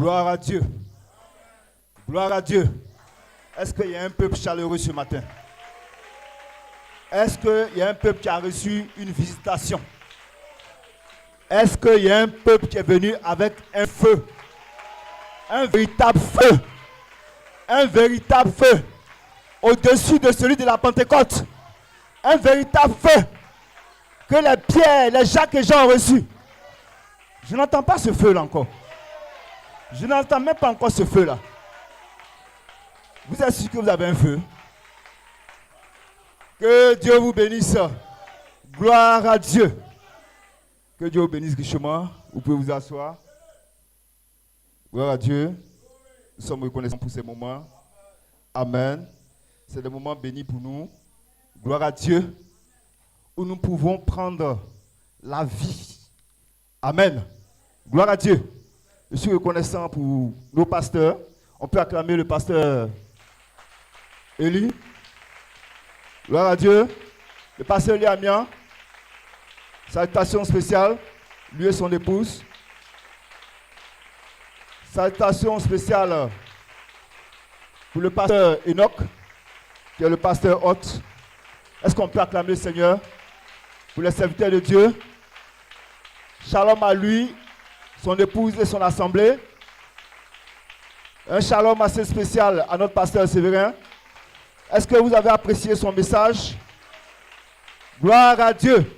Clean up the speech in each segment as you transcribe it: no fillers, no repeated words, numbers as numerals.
Gloire à Dieu. Gloire à Dieu. Est-ce qu'il y a un peuple chaleureux ce matin? Est-ce qu'il y a un peuple qui a reçu une visitation? Est-ce qu'il y a un peuple qui est venu avec un feu? Un véritable feu. Un véritable feu. Au-dessus de celui de la Pentecôte. Un véritable feu. Que les Pierre, les Jacques et Jean ont reçu. Je n'entends pas ce feu-là encore. Je n'entends même pas encore ce feu-là. Vous êtes sûr que vous avez un feu? Que Dieu vous bénisse. Gloire à Dieu. Que Dieu vous bénisse richement. Vous pouvez vous asseoir. Gloire à Dieu. Nous sommes reconnaissants pour ces moments. Amen. C'est des moments bénis pour nous. Gloire à Dieu. Où nous pouvons prendre la vie. Amen. Gloire à Dieu. Je suis reconnaissant pour nos pasteurs. On peut acclamer le pasteur Élie. Gloire à Dieu. Le pasteur Élie Amiens. Salutation spéciale. Lui et son épouse. Salutation spéciale pour le pasteur Enoch, qui est le pasteur hôte. Est-ce qu'on peut acclamer le Seigneur pour les serviteurs de Dieu? Shalom à lui, son épouse et son assemblée. Un shalom assez spécial à notre pasteur Séverin. Est-ce que vous avez apprécié son message? Gloire à Dieu.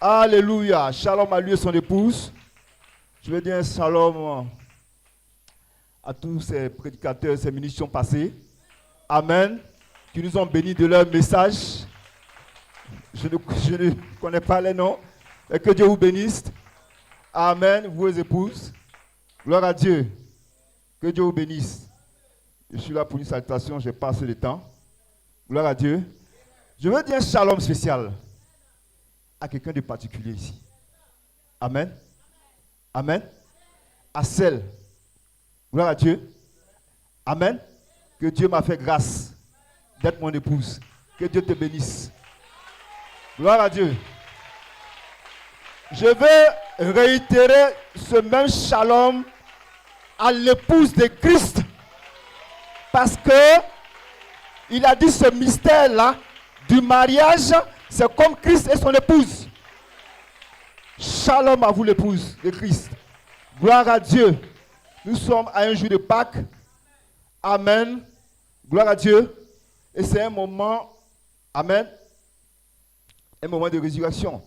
Alléluia. Shalom à lui et son épouse. Je veux dire un shalom à tous ces prédicateurs, ces ministres passés. Amen. Qui nous ont bénis de leur message. Je ne connais pas les noms. Et que Dieu vous bénisse. Amen. Vous les épouses. Gloire à Dieu. Que Dieu vous bénisse. Je suis là pour une salutation. J'ai pas assez de temps. Gloire à Dieu. Je veux dire un shalom spécial à quelqu'un de particulier ici. Amen. Amen. À celle. Gloire à Dieu. Amen. Que Dieu m'a fait grâce d'être mon épouse. Que Dieu te bénisse. Gloire à Dieu. Je veux réitérer ce même shalom à l'épouse de Christ. Parce que il a dit ce mystère-là du mariage, c'est comme Christ et son épouse. Shalom à vous l'épouse de Christ. Gloire à Dieu. Nous sommes à un jour de Pâques. Amen. Gloire à Dieu. Et c'est un moment, amen, un moment de résurrection.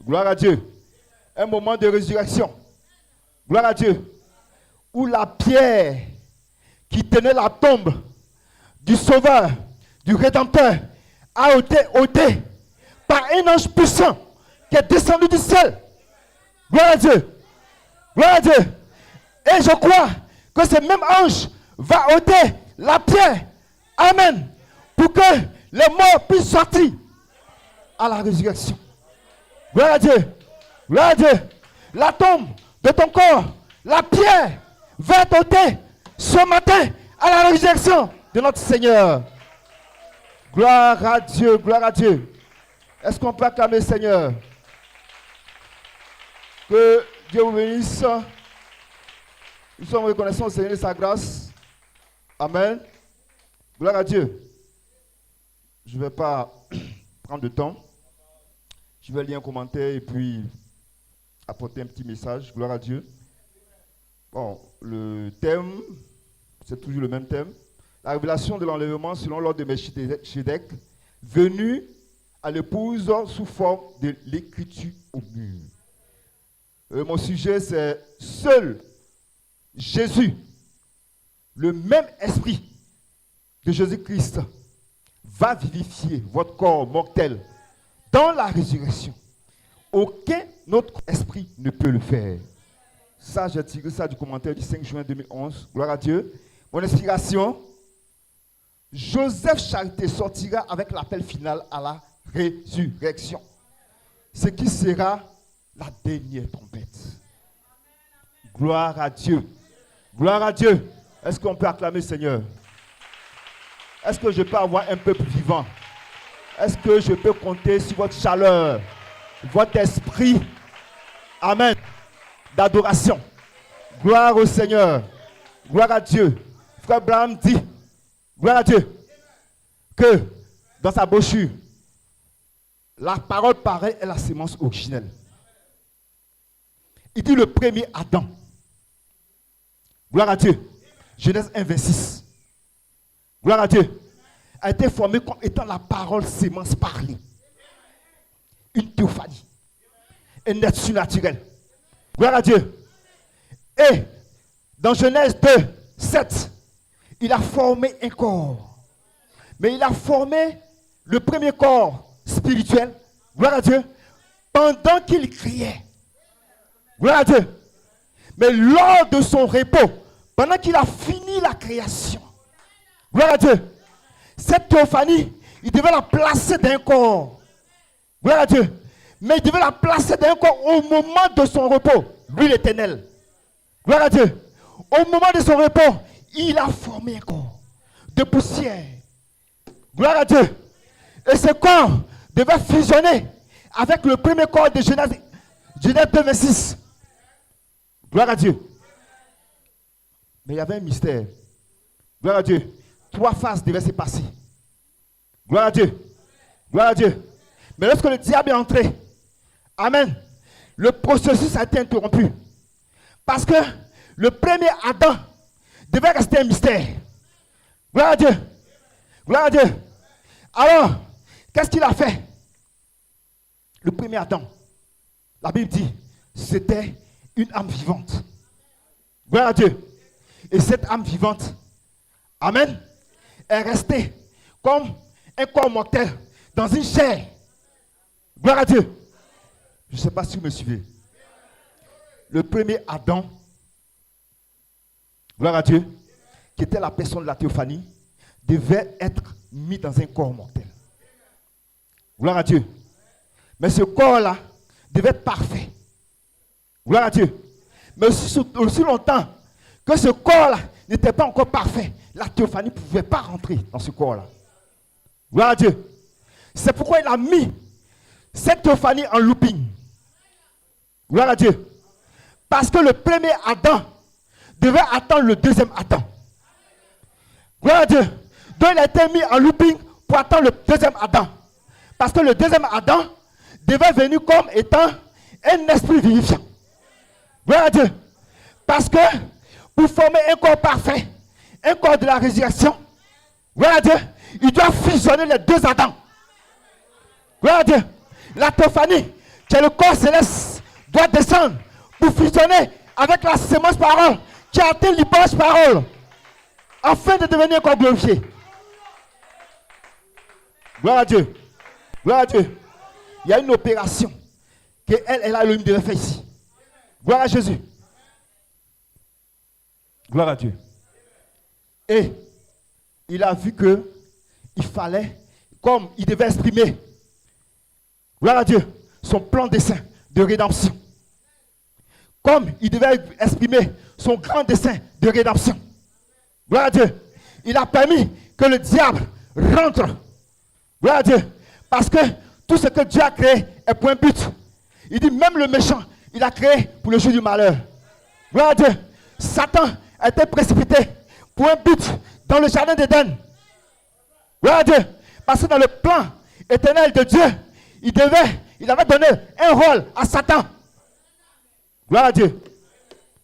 Gloire à Dieu. Un moment de résurrection. Gloire à Dieu. Où la pierre qui tenait la tombe du Sauveur, du Rédempteur, a été ôtée par un ange puissant qui est descendu du ciel. Gloire à Dieu. Gloire à Dieu. Et je crois que ce même ange va ôter la pierre. Amen. Pour que les morts puissent sortir à la résurrection. Gloire à Dieu. Gloire à Dieu. La tombe de ton corps, la pierre va être ôtée ce matin à la résurrection de notre Seigneur. Gloire à Dieu. Gloire à Dieu. Est-ce qu'on peut acclamer le Seigneur? Que Dieu vous bénisse. Nous sommes reconnaissants au Seigneur de sa grâce. Amen. Gloire à Dieu. Je ne vais pas prendre de temps. Je vais lire un commentaire et puis apporter un petit message. Gloire à Dieu. Bon, le thème, c'est toujours le même thème. La révélation de l'enlèvement selon l'ordre de Melchizedek, venu à l'épouse sous forme de l'écriture au mur. Mon sujet, c'est seul Jésus, le même esprit de Jésus-Christ, va vivifier votre corps mortel dans la résurrection. Aucun autre esprit ne peut le faire. Ça, j'ai tiré ça du commentaire du 5 juin 2011. Gloire à Dieu. Mon inspiration, Joseph Charité sortira avec l'appel final à la résurrection. Ce qui sera la dernière trompette. Gloire à Dieu. Gloire à Dieu. Est-ce qu'on peut acclamer le Seigneur? Est-ce que je peux avoir un peuple vivant? Est-ce que je peux compter sur votre chaleur, votre esprit, amen, d'adoration? Gloire au Seigneur. Gloire à Dieu. Frère Branham dit, gloire à Dieu, que dans sa brochure, la parole pareille est la sémence originelle. Il dit le premier Adam. Gloire à Dieu. Genèse 1, 26. Gloire à Dieu. A été formé comme étant la parole sémence parlée. Une théophanie. Un être surnaturel. Gloire à Dieu. Et dans Genèse 2, 7, il a formé un corps. Mais il a formé le premier corps spirituel. Gloire à Dieu. Pendant qu'il criait. Gloire à Dieu. Mais lors de son repos, pendant qu'il a fini la création, gloire à Dieu, cette théophanie, il devait la placer dans un corps. Gloire à Dieu. Mais il devait la placer dans un corps au moment de son repos, lui l'Éternel. Gloire à Dieu. Au moment de son repos, il a formé un corps de poussière. Gloire à Dieu. Et ce corps devait fusionner avec le premier corps de Genèse 2, 26. Gloire à Dieu. Mais il y avait un mystère. Gloire à Dieu. 3 phases devaient se passer. Gloire à Dieu. Gloire à Dieu. Mais lorsque le diable est entré, amen, le processus a été interrompu. Parce que le premier Adam devait rester un mystère. Gloire à Dieu. Gloire à Dieu. Alors, qu'est-ce qu'il a fait? Le premier Adam, la Bible dit, c'était une âme vivante. Gloire à Dieu. Et cette âme vivante, amen, est restée comme un corps mortel dans une chair. Gloire à Dieu. Je ne sais pas si vous me suivez. Le premier Adam, gloire à Dieu, qui était la personne de la théophanie, devait être mis dans un corps mortel. Gloire à Dieu. Mais ce corps-là devait être parfait. Gloire à Dieu. Mais aussi longtemps que ce corps-là n'était pas encore parfait, la théophanie ne pouvait pas rentrer dans ce corps-là. Gloire à Dieu. C'est pourquoi il a mis cette théophanie en looping. Gloire à Dieu. Parce que le premier Adam devait attendre le deuxième Adam. Gloire à Dieu. Donc il a été mis en looping pour attendre le deuxième Adam. Parce que le deuxième Adam devait venir comme étant un esprit vivifiant. Gloire à Dieu. Parce que pour former un corps parfait, un corps de la résurrection, gloire à Dieu, il doit fusionner les deux Adams. Gloire à Dieu. La théophanie, qui est le corps céleste, doit descendre pour fusionner avec la sémence parole, qui a atteint l'hypose parole, afin de devenir un corps glorifié. Gloire à Dieu. Gloire à Dieu. Il y a une opération que elle a Elohim devait faire ici. Gloire à Jésus. Gloire à Dieu. Et il a vu que il fallait, comme il devait exprimer, gloire à Dieu, son plan dessein de rédemption. Comme il devait exprimer son grand dessein de rédemption. Gloire à Dieu. Il a permis que le diable rentre. Gloire à Dieu. Parce que tout ce que Dieu a créé est pour un but. Il dit même le méchant, il a créé pour le jour du malheur. Gloire à Dieu. Satan a été précipité pour un but dans le jardin d'Éden. Gloire à Dieu. Parce que dans le plan éternel de Dieu, il avait donné un rôle à Satan. Gloire à Dieu.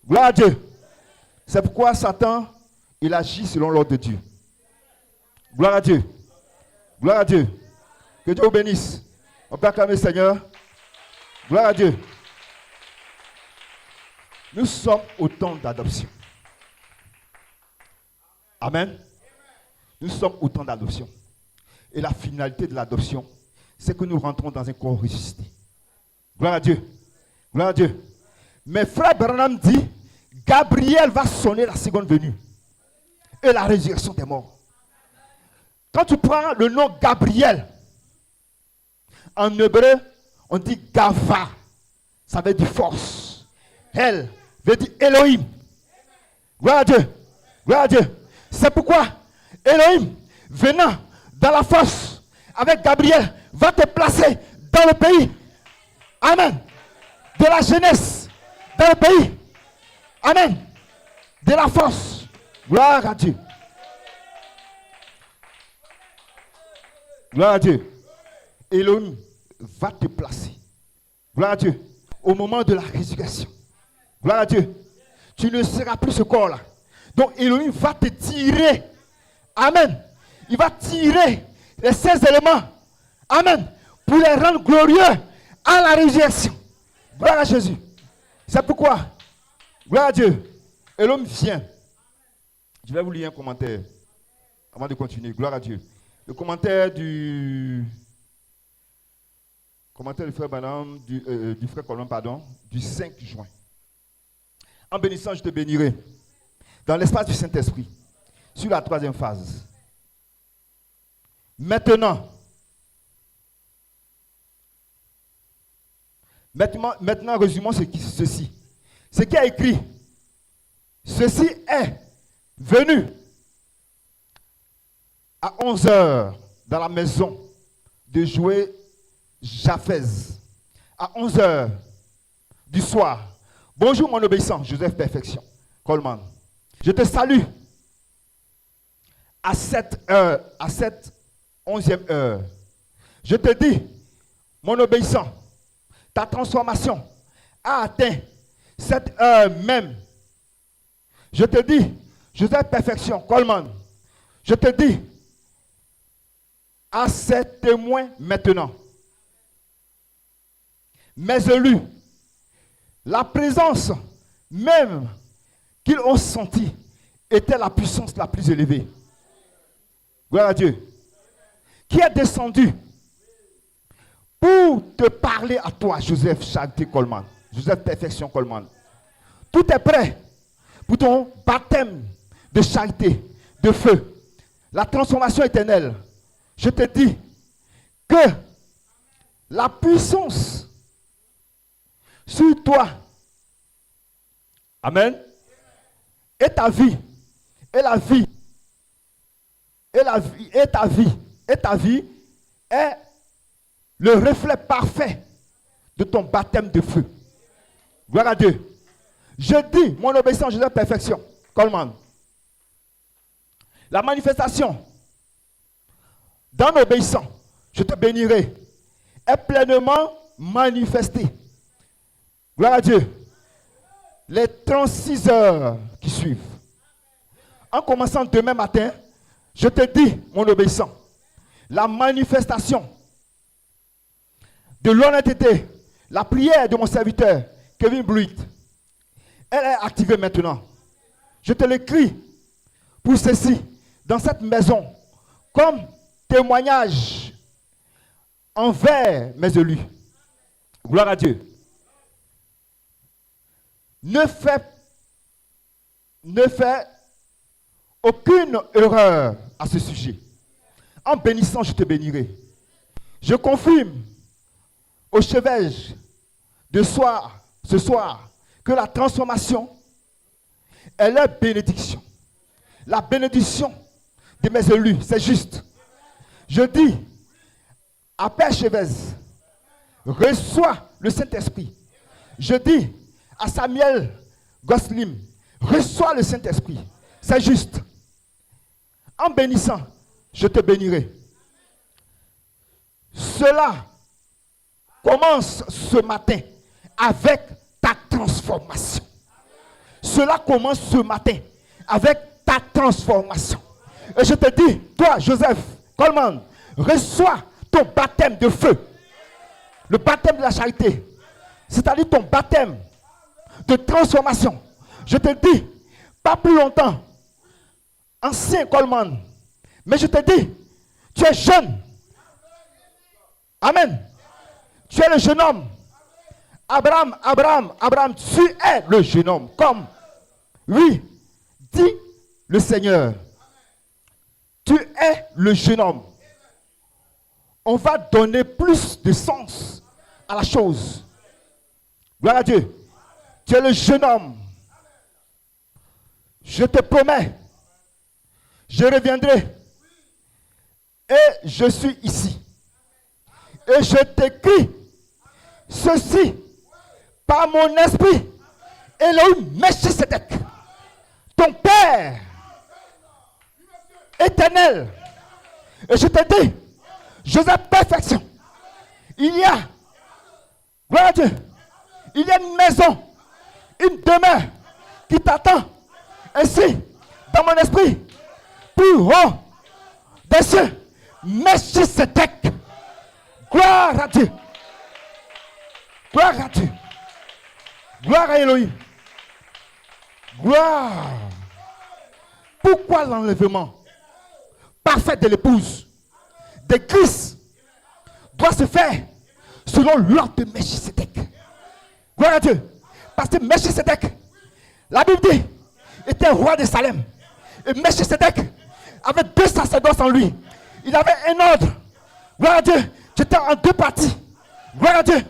Gloire à Dieu. C'est pourquoi Satan, il agit selon l'ordre de Dieu. Gloire à Dieu. Gloire à Dieu. Que Dieu vous bénisse. On peut acclamer le Seigneur. Gloire à Dieu. Nous sommes au temps d'adoption. Amen. Nous sommes au temps d'adoption. Et la finalité de l'adoption, c'est que nous rentrons dans un corps ressuscité. Gloire à Dieu. Gloire à Dieu. Mais frère Branham dit, Gabriel va sonner la seconde venue. Et la résurrection des morts. Quand tu prends le nom Gabriel, en hébreu, on dit Gava. Ça veut dire force. Elle veut dire Elohim. Gloire à Dieu. Gloire à Dieu. C'est pourquoi Elohim, venant dans la force avec Gabriel, va te placer dans le pays. Amen. De la jeunesse. Dans le pays Amen. De la force. Gloire à Dieu. Gloire à Dieu. Elohim va te placer. Gloire à Dieu. Au moment de la résurrection. Gloire à Dieu. Tu ne seras plus ce corps-là. Donc Elohim va te tirer. Amen. Il va tirer les 16 éléments. Amen. Pour les rendre glorieux à la résurrection. Gloire à Jésus. C'est pourquoi, gloire à Dieu, Elohim vient. Je vais vous lire un commentaire avant de continuer. Gloire à Dieu. Le commentaire du frère Branham, du frère Colomb, pardon, du 5 juin. En bénissant, je te bénirai dans l'espace du Saint-Esprit, sur la troisième phase. Maintenant, résumons ceci. Ce qui est écrit, ceci est venu à 11h dans la maison de jouer Japhès. À 11h du soir. Bonjour mon obéissant, Joseph Perfection, Coleman. Je te salue à cette 11e heure. Je te dis, mon obéissant, ta transformation a atteint cette heure même. Je te dis, Joseph Perfection, Coleman, je te dis, à ces témoins maintenant, mes élus, la présence même qu'ils ont sentie était la puissance la plus élevée. Gloire à Dieu. Qui est descendu pour te parler à toi, Joseph Charité Coleman, Joseph Perfection Coleman. Tout est prêt pour ton baptême de charité, de feu, la transformation éternelle. Je te dis que la puissance sur toi, amen, et ta vie, et la vie, et la vie, et ta vie, et ta vie est le reflet parfait de ton baptême de feu. Gloire à Dieu. Je dis, mon obéissance, je dis perfection. Coleman. La manifestation d'un obéissant, je te bénirai, est pleinement manifestée. Gloire à Dieu. Les 36 heures qui suivent. En commençant demain matin, je te dis, mon obéissant, la manifestation de l'honnêteté, la prière de mon serviteur, Kevin Bluitt, elle est activée maintenant. Je te l'écris pour ceci, dans cette maison, comme témoignage envers mes élus. Gloire à Dieu. Ne fais aucune erreur à ce sujet. En bénissant, je te bénirai. Je confirme au chevet de ce soir, que la transformation est la bénédiction. La bénédiction de mes élus, c'est juste. Je dis à Père Chévez, reçois le Saint-Esprit. Je dis à Samuel Goslim, reçois le Saint-Esprit. C'est juste. En bénissant, je te bénirai. Cela commence ce matin avec ta transformation. Cela commence ce matin avec ta transformation. Et je te dis, toi, Joseph Coleman, reçois ton baptême de feu. Le baptême de la charité. C'est-à-dire ton baptême de transformation. Je te dis, pas plus longtemps, ancien Coleman, mais je te dis, tu es jeune. Amen. Tu es le jeune homme. Abraham, tu es le jeune homme. Comme, oui, dit le Seigneur. Tu es le jeune homme. On va donner plus de sens à la chose. Gloire à Dieu. Tu es le jeune homme. Je te promets, je reviendrai. Et je suis ici. Et je t'écris ceci par mon esprit Elohim Melchisedec, ton Père éternel. Et je te dis, Joseph, perfection. Il y a, gloire à Dieu, il y a une maison, une demeure qui t'attend. Ainsi, dans mon esprit, plus haut des cieux, Melchisedec. Gloire à Dieu. Gloire à Dieu. Gloire à Elohim. Gloire. Pourquoi l'enlèvement parfait de l'épouse de Christ doit se faire selon l'ordre de Melchisedec? Gloire à Dieu. Parce que Melchisedec, la Bible dit, était roi de Salem. Et Melchisedec avait 2 sacerdoces en lui. Il avait un ordre. Gloire à Dieu. J'étais en 2 parties. Gloire à Dieu.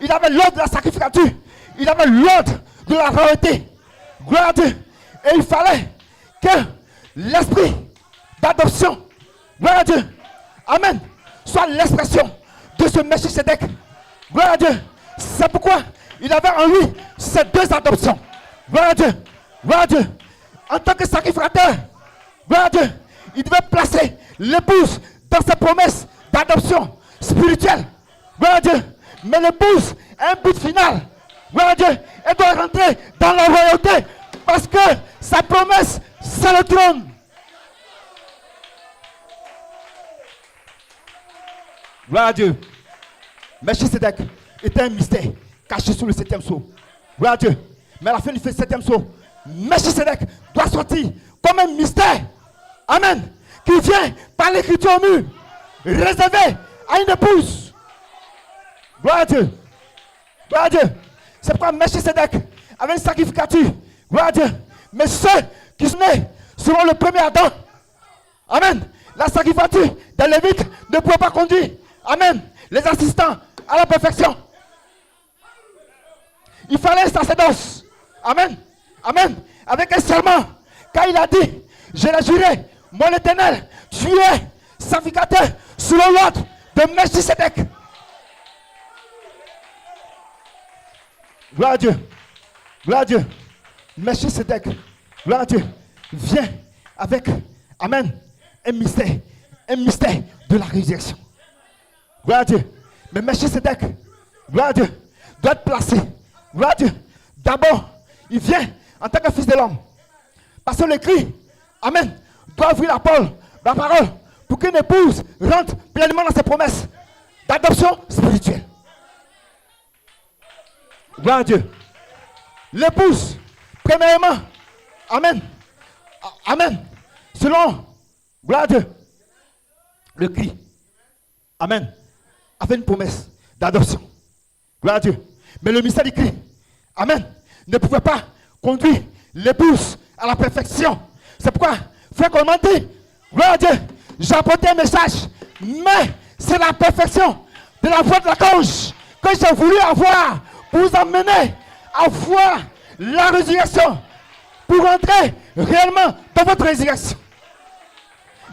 Il avait l'ordre de la sacrificature. Il avait l'ordre de la royauté. Gloire à Dieu. Et il fallait que l'esprit d'adoption, gloire à Dieu, amen, soit l'expression de ce Melchisedec. Gloire à Dieu. C'est pourquoi il avait en lui ces 2 adoptions. Gloire à Dieu. Gloire à Dieu. En tant que sacrificateur, gloire à Dieu, il devait placer l'épouse dans ses promesses d'adoption spirituelle. Gloire à Dieu. Mais l'épouse a un but final. Gloire à Dieu. Elle doit rentrer dans la royauté parce que sa promesse, c'est le trône. Gloire à Dieu. Melchisedec était un mystère caché sous le 7e sceau. Gloire à Dieu. Mais à la fin du 7e sceau, Melchisedec doit sortir comme un mystère. Amen. Qui vient par l'écriture au mur, réservé à une épouse. Gloire à Dieu. Gloire à Dieu. C'est pourquoi Melchisedec avait une sacrificature. Gloire à Dieu. Mais ceux qui sont nés selon le premier Adam, amen, la sacrificature des Lévites ne pouvait pas conduire, amen, les assistants à la perfection. Il fallait un sacerdoce. Amen. Amen. Avec un serment. Car il a dit, je l'ai juré, mon Éternel, tu es sacrificateur selon l'ordre de Melchisedec. Gloire à Dieu. Gloire à Dieu. Melchisedec, gloire à Dieu, vient avec, amen, un mystère de la résurrection. Gloire à Dieu. Mais Melchisedec, gloire à Dieu, doit être placé. Gloire à Dieu. D'abord, il vient en tant que fils de l'homme. Parce que l'écrit, amen, doit ouvrir la parole, pour qu'une épouse rentre pleinement dans ses promesses d'adoption spirituelle. Gloire à Dieu. L'épouse, premièrement, amen, amen, selon, gloire à Dieu, le cri, amen, avait une promesse d'adoption. Gloire à Dieu. Mais le mystère du cri, amen, ne pouvait pas conduire l'épouse à la perfection. C'est pourquoi, frère qu'on m'a dit, gloire à Dieu, j'ai apporté un message, mais c'est la perfection de la voix de la conge que j'ai voulu avoir pour vous amener à voir la résurrection, pour entrer réellement dans votre résurrection.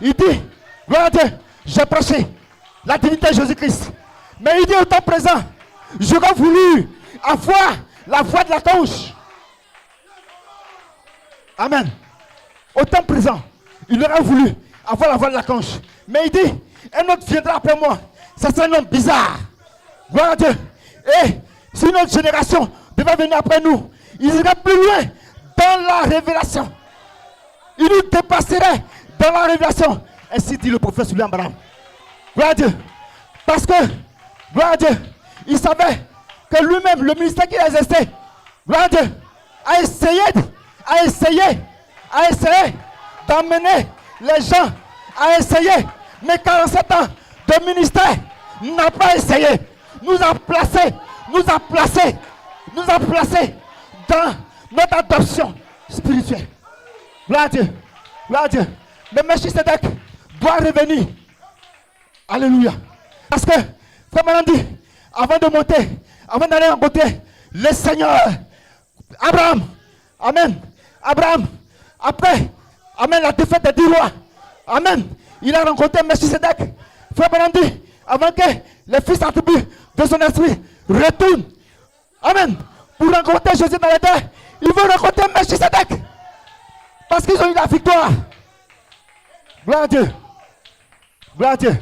Il dit, gloire à Dieu, j'ai prêché la divinité de Jésus-Christ. Mais il dit au temps présent, j'aurais voulu avoir la voix de la conge. Amen. Au temps présent, il aurait voulu avoir la voix de la conge. Mais il dit, un autre viendra après moi. Ça sera un homme bizarre. Gloire à Dieu. Et si notre génération devait venir après nous, il irait plus loin dans la révélation. Il nous dépasserait dans la révélation. Ainsi dit le prophète William Branham. Gloire à Dieu. Parce que, gloire à Dieu, il savait que lui-même, le ministère qu'il a exercé, gloire à Dieu, a essayé d'emmener les gens, a essayé, mais 47 ans de ministère n'a pas essayé, nous a placés dans notre adoption spirituelle. Gloire à Dieu, gloire à Dieu. Mais Melchisedec doit revenir. Alléluia. Parce que, frère Manandi, avant de monter, avant d'aller rencontrer le Seigneur, Abraham, amen, Abraham, après, amen, la défaite des 10 rois, amen, il a rencontré Melchisedec. Frère Manandi, avant que les fils attribués de son esprit retournent, amen, pour rencontrer Jésus dans les terres, Ils vont rencontrer Melchisedec. Parce qu'ils ont eu la victoire. Gloire à Dieu. Gloire à Dieu.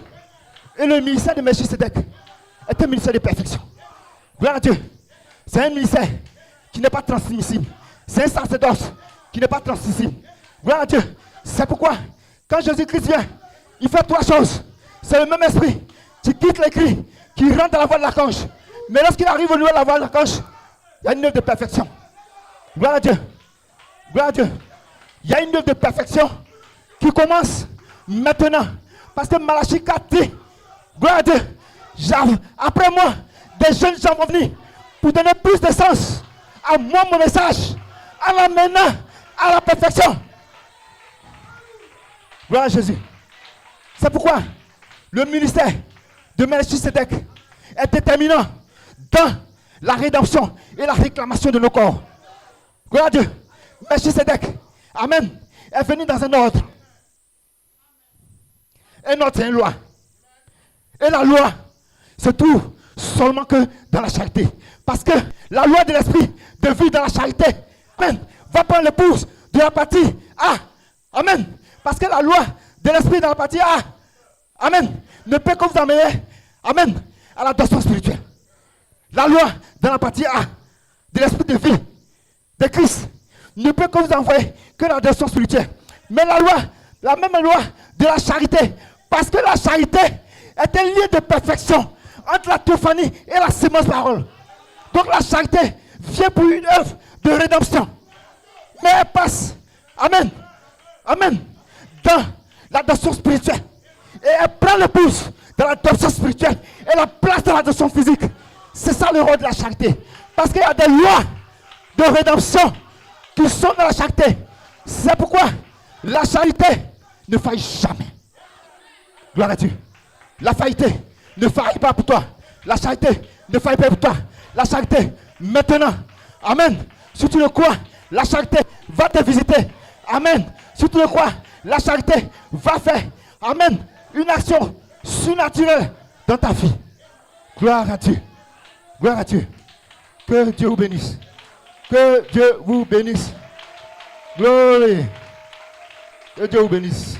Et le ministère de Melchisedec est un ministère de perfection. Gloire à Dieu. C'est un ministère qui n'est pas transmissible. C'est un sacerdoce qui n'est pas transmissible. Gloire à Dieu. C'est pourquoi, quand Jésus-Christ vient, il fait 3 choses. C'est le même esprit qui quitte l'écrit, qui rentre dans la voie de l'archange. Mais lorsqu'il arrive au niveau de la voie de l'archange, il y a une œuvre de perfection. Gloire à Dieu. Gloire à Dieu. Il y a une œuvre de perfection qui commence maintenant. Parce que Malachie 4 dit, gloire à Dieu, après moi, des jeunes gens vont venir pour donner plus de sens à moi, mon message, en l'amenant à la perfection. Gloire à Jésus. C'est pourquoi le ministère de Melchisedec est déterminant dans la rédemption et la réclamation de nos corps. Gloire à Dieu. Melchisedec, amen, est venu dans un ordre. Un ordre, c'est une loi. Et la loi se trouve seulement que dans la charité. Parce que la loi de l'esprit de vie dans la charité, amen, va prendre l'épouse de la partie A. Amen. Parce que la loi de l'esprit dans la partie A, amen, ne peut que vous amener, amen, à l'adoption spirituelle. La loi dans la partie A de l'esprit de vie de Christ ne peut que vous envoyer que l'adoption spirituelle. Mais la loi, la même loi de la charité, parce que la charité est un lien de perfection entre la théophanie et la sémence parole. Donc la charité vient pour une œuvre de rédemption. Mais elle passe, amen, amen, dans l'adoption spirituelle. Et elle prend l'épouse dans l'adoption spirituelle et la place dans l'adoption physique. C'est ça le rôle de la charité. Parce qu'il y a des lois de rédemption qui sont dans la charité. C'est pourquoi la charité ne faillit jamais. Gloire à Dieu. La charité ne faillit pas pour toi. La charité ne faillit pas pour toi. La charité, maintenant, amen. Si tu le crois, la charité va te visiter. Amen. Si tu le crois, la charité va faire, amen, une action surnaturelle dans ta vie. Gloire à Dieu. Gloire à Dieu. Que Dieu vous bénisse. Que Dieu vous bénisse. Gloire. Que Dieu vous bénisse.